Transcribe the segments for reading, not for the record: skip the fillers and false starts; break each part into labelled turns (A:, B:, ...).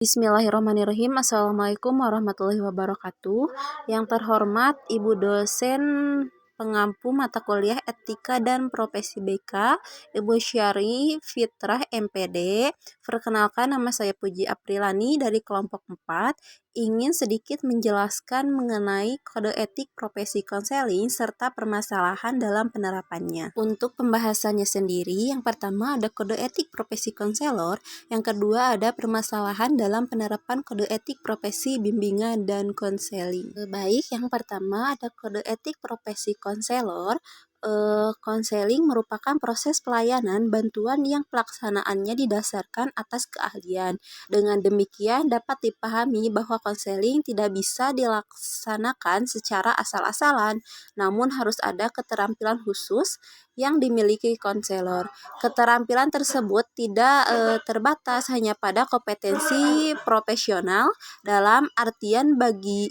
A: Bismillahirrahmanirrahim. Assalamualaikum warahmatullahi wabarakatuh. Yang terhormat Ibu dosen pengampu mata kuliah Etika dan Profesi BK, Ibu Syari Fitrah MPD. Perkenalkan, nama saya Puji Aprilani dari kelompok 4. Ingin sedikit menjelaskan mengenai kode etik profesi konseling serta permasalahan dalam penerapannya. Untuk pembahasannya sendiri, yang pertama ada kode etik profesi konselor, yang kedua ada permasalahan dalam penerapan kode etik profesi bimbingan dan konseling. Baik, yang pertama ada kode etik profesi konselor. Konseling merupakan proses pelayanan bantuan yang pelaksanaannya didasarkan atas keahlian. Dengan demikian dapat dipahami bahwa konseling tidak bisa dilaksanakan secara asal-asalan, namun harus ada keterampilan khusus yang dimiliki konselor. Keterampilan tersebut tidak terbatas hanya pada kompetensi profesional, dalam artian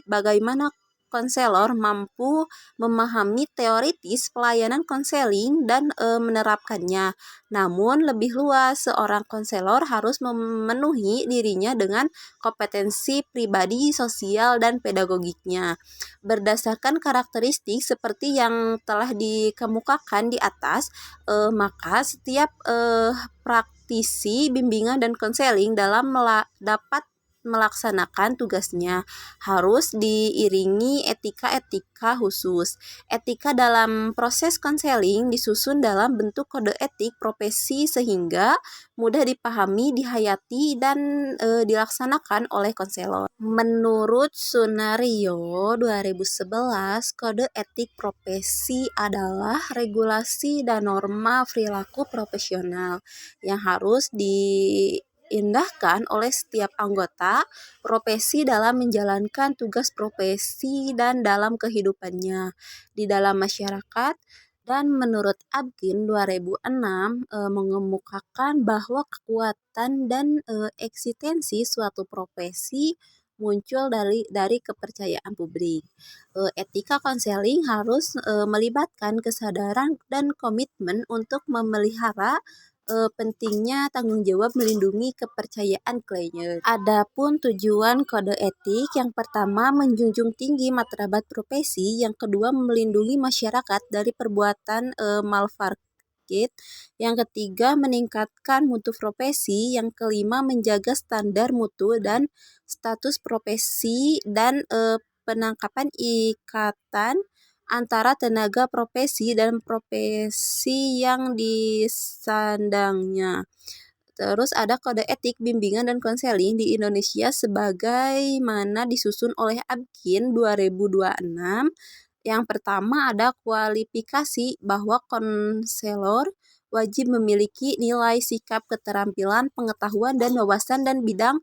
A: bagaimana konselor mampu memahami teoritis pelayanan konseling dan menerapkannya. Namun lebih luas, seorang konselor harus memenuhi dirinya dengan kompetensi pribadi, sosial, dan pedagogiknya. Berdasarkan karakteristik seperti yang telah dikemukakan di atas, maka setiap praktisi bimbingan dan konseling dalam dapat melaksanakan tugasnya harus diiringi etika-etika khusus. Etika dalam proses konseling disusun dalam bentuk kode etik profesi sehingga mudah dipahami, dihayati, dan dilaksanakan oleh konselor. Menurut Sunario 2011, kode etik profesi adalah regulasi dan norma perilaku profesional yang harus diindahkan oleh setiap anggota profesi dalam menjalankan tugas profesi dan dalam kehidupannya di dalam masyarakat. Dan menurut Abgin 2006 mengemukakan bahwa kekuatan dan eksistensi suatu profesi muncul dari kepercayaan publik. Etika konseling harus melibatkan kesadaran dan komitmen untuk memelihara pentingnya tanggung jawab melindungi kepercayaan klien. Adapun tujuan kode etik, yang pertama menjunjung tinggi martabat profesi, yang kedua melindungi masyarakat dari perbuatan malpraktik, yang ketiga meningkatkan mutu profesi, yang kelima menjaga standar mutu dan status profesi, dan penangkapan ikatan antara tenaga profesi dan profesi yang disandangnya. Terus ada kode etik bimbingan dan konseling di Indonesia sebagaimana disusun oleh Abgin 2026. Yang pertama ada kualifikasi bahwa konselor wajib memiliki nilai, sikap, keterampilan, pengetahuan, dan wawasan dan bidang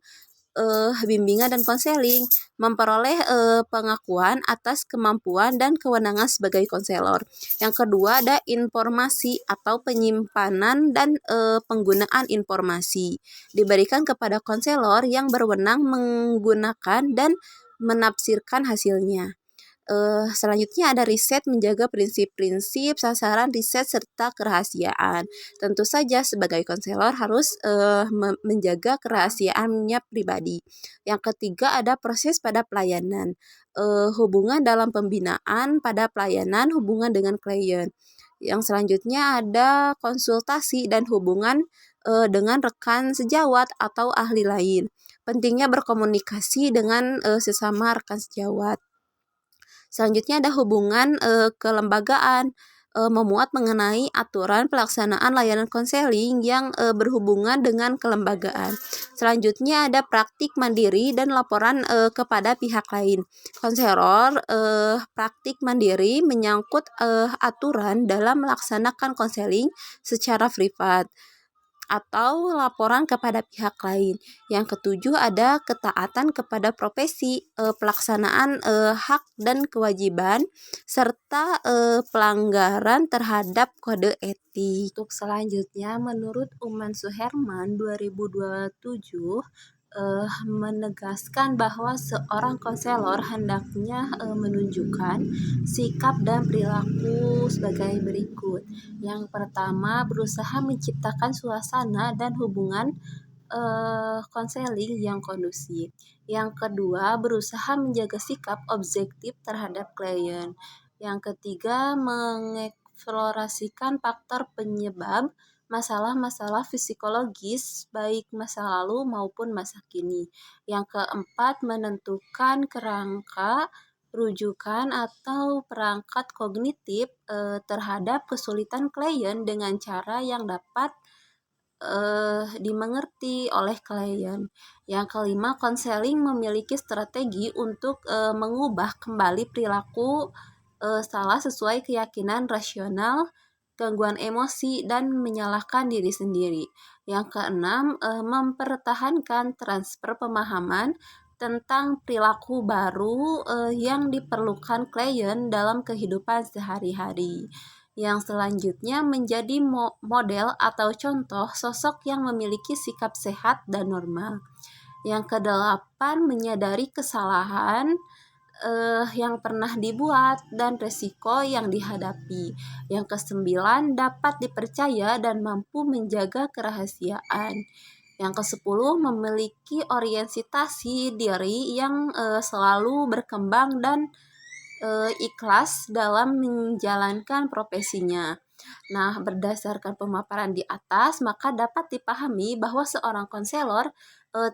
A: bimbingan dan konseling, memperoleh pengakuan atas kemampuan dan kewenangan sebagai konselor. Yang kedua ada informasi atau penyimpanan dan penggunaan informasi diberikan kepada konselor yang berwenang menggunakan dan menafsirkan hasilnya. Selanjutnya ada riset, menjaga prinsip-prinsip, sasaran riset, serta kerahasiaan. Tentu saja sebagai konselor harus menjaga kerahasiaannya pribadi. Yang ketiga ada proses pada pelayanan, hubungan dalam pembinaan pada pelayanan, hubungan dengan klien. Yang selanjutnya ada konsultasi dan hubungan dengan rekan sejawat atau ahli lain. Pentingnya berkomunikasi dengan sesama rekan sejawat. Selanjutnya ada hubungan kelembagaan, memuat mengenai aturan pelaksanaan layanan konseling yang berhubungan dengan kelembagaan. Selanjutnya ada praktik mandiri dan laporan kepada pihak lain. Konselor praktik mandiri menyangkut aturan dalam melaksanakan konseling secara privat atau laporan kepada pihak lain. Yang ketujuh ada ketaatan kepada profesi, pelaksanaan hak dan kewajiban, serta pelanggaran terhadap kode etik. Untuk selanjutnya, menurut Uman Suherman 2027 menegaskan bahwa seorang konselor hendaknya menunjukkan sikap dan perilaku sebagai berikut. Yang pertama, berusaha menciptakan suasana dan hubungan konseling yang kondusif. Yang kedua, berusaha menjaga sikap objektif terhadap klien. Yang ketiga, mengeksplorasikan faktor penyebab masalah-masalah psikologis baik masa lalu maupun masa kini. Yang keempat, menentukan kerangka rujukan atau perangkat kognitif terhadap kesulitan klien dengan cara yang dapat dimengerti oleh klien. Yang kelima, konseling memiliki strategi untuk mengubah kembali perilaku salah sesuai keyakinan rasional, gangguan emosi, dan menyalahkan diri sendiri. Yang keenam, mempertahankan transfer pemahaman tentang perilaku baru yang diperlukan klien dalam kehidupan sehari-hari. Yang selanjutnya menjadi model atau contoh sosok yang memiliki sikap sehat dan normal. Yang kedelapan, menyadari kesalahan yang pernah dibuat dan resiko yang dihadapi. Yang kesembilan, dapat dipercaya dan mampu menjaga kerahasiaan. Yang kesepuluh, memiliki orientasi diri yang selalu berkembang dan ikhlas dalam menjalankan profesinya. Nah, berdasarkan pemaparan di atas, maka dapat dipahami bahwa seorang konselor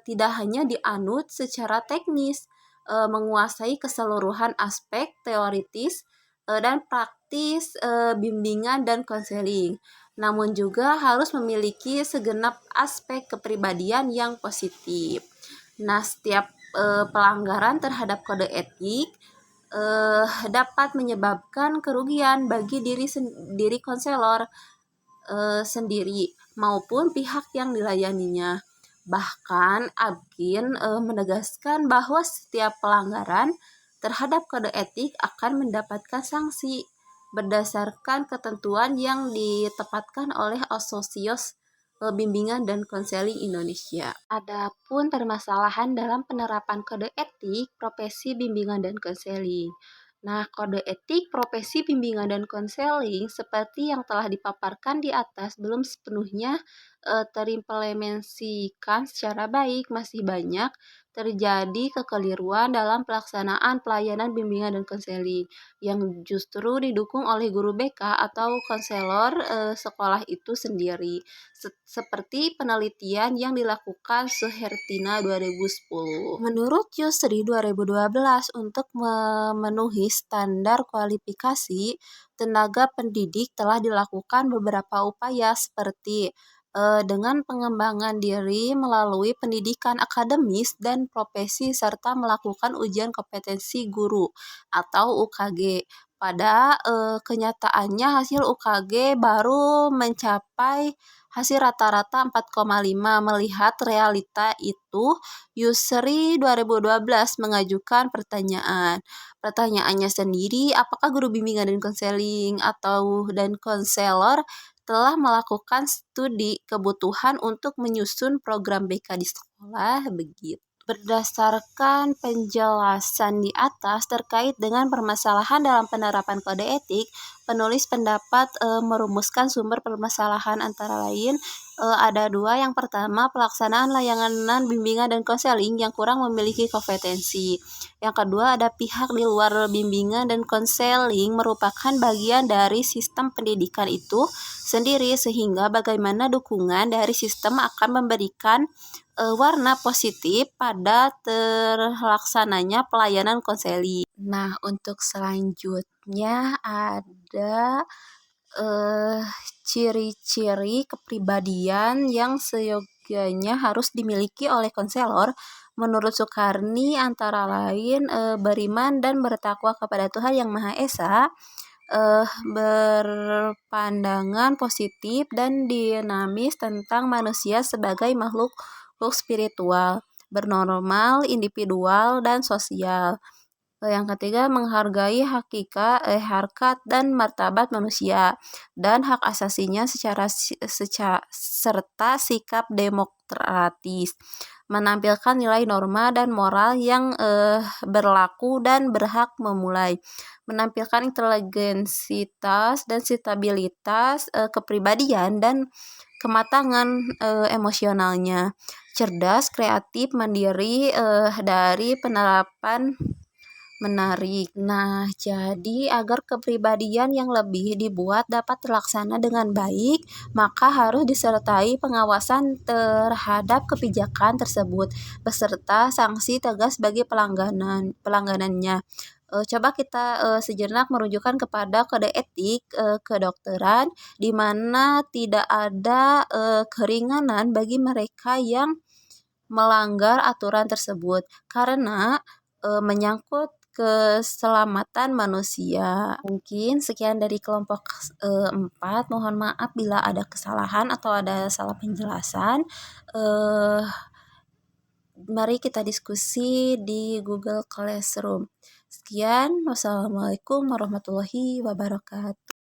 A: tidak hanya dianut secara teknis, menguasai keseluruhan aspek teoritis dan praktis bimbingan dan konseling, namun juga harus memiliki segenap aspek kepribadian yang positif. Nah, setiap pelanggaran terhadap kode etik dapat menyebabkan kerugian bagi diri konselor sendiri maupun pihak yang dilayaninya. Bahkan Agin menegaskan bahwa setiap pelanggaran terhadap kode etik akan mendapatkan sanksi berdasarkan ketentuan yang ditetapkan oleh Asosiasi Bimbingan dan Konseling Indonesia. Adapun permasalahan dalam penerapan kode etik profesi bimbingan dan konseling. Nah, kode etik profesi bimbingan dan konseling seperti yang telah dipaparkan di atas belum sepenuhnya terimplementasikan secara baik. Masih banyak terjadi kekeliruan dalam pelaksanaan pelayanan bimbingan dan konseling yang justru didukung oleh guru BK atau konselor sekolah itu sendiri. Seperti penelitian yang dilakukan Suhertina 2010. Menurut Yusri 2012, untuk memenuhi standar kualifikasi tenaga pendidik telah dilakukan beberapa upaya seperti dengan pengembangan diri melalui pendidikan akademis dan profesi serta melakukan ujian kompetensi guru atau UKG. Pada kenyataannya hasil UKG baru mencapai hasil rata-rata 4,5. Melihat realita itu, Yusri 2012 mengajukan pertanyaan. Pertanyaannya sendiri, apakah guru bimbingan dan konseling dan konselor telah melakukan studi kebutuhan untuk menyusun program BK di sekolah? Begitu. Berdasarkan penjelasan di atas terkait dengan permasalahan dalam penerapan kode etik, penulis pendapat merumuskan sumber permasalahan antara lain ada dua. Yang pertama, pelaksanaan layanan bimbingan dan konseling yang kurang memiliki kompetensi. Yang kedua, ada pihak di luar bimbingan dan konseling merupakan bagian dari sistem pendidikan itu sendiri, sehingga bagaimana dukungan dari sistem akan memberikan warna positif pada terlaksananya pelayanan konseling. Nah, untuk selanjutnya ada ciri-ciri kepribadian yang seyogyanya harus dimiliki oleh konselor. Menurut Sukarni antara lain beriman dan bertakwa kepada Tuhan Yang Maha Esa, berpandangan positif dan dinamis tentang manusia sebagai makhluk spiritual, bernormal, individual, dan sosial. Yang ketiga, menghargai harkat dan martabat manusia dan hak asasinya serta sikap demokratis, menampilkan nilai norma dan moral yang berlaku dan berhak memulai, menampilkan inteligensitas dan stabilitas kepribadian dan kematangan emosionalnya, cerdas, kreatif, mandiri dari penerapan menarik. Nah, jadi agar kepribadian yang lebih dibuat dapat terlaksana dengan baik, maka harus disertai pengawasan terhadap kebijakan tersebut beserta sanksi tegas bagi pelangganannya. Coba kita sejenak merujukan kepada kode etik kedokteran, di mana tidak ada keringanan bagi mereka yang melanggar aturan tersebut karena menyangkut keselamatan manusia. Mungkin sekian dari kelompok 4. Mohon maaf bila ada kesalahan atau ada salah penjelasan. Eh, Mari kita diskusi di Google Classroom. Sekian, wassalamualaikum warahmatullahi wabarakatuh.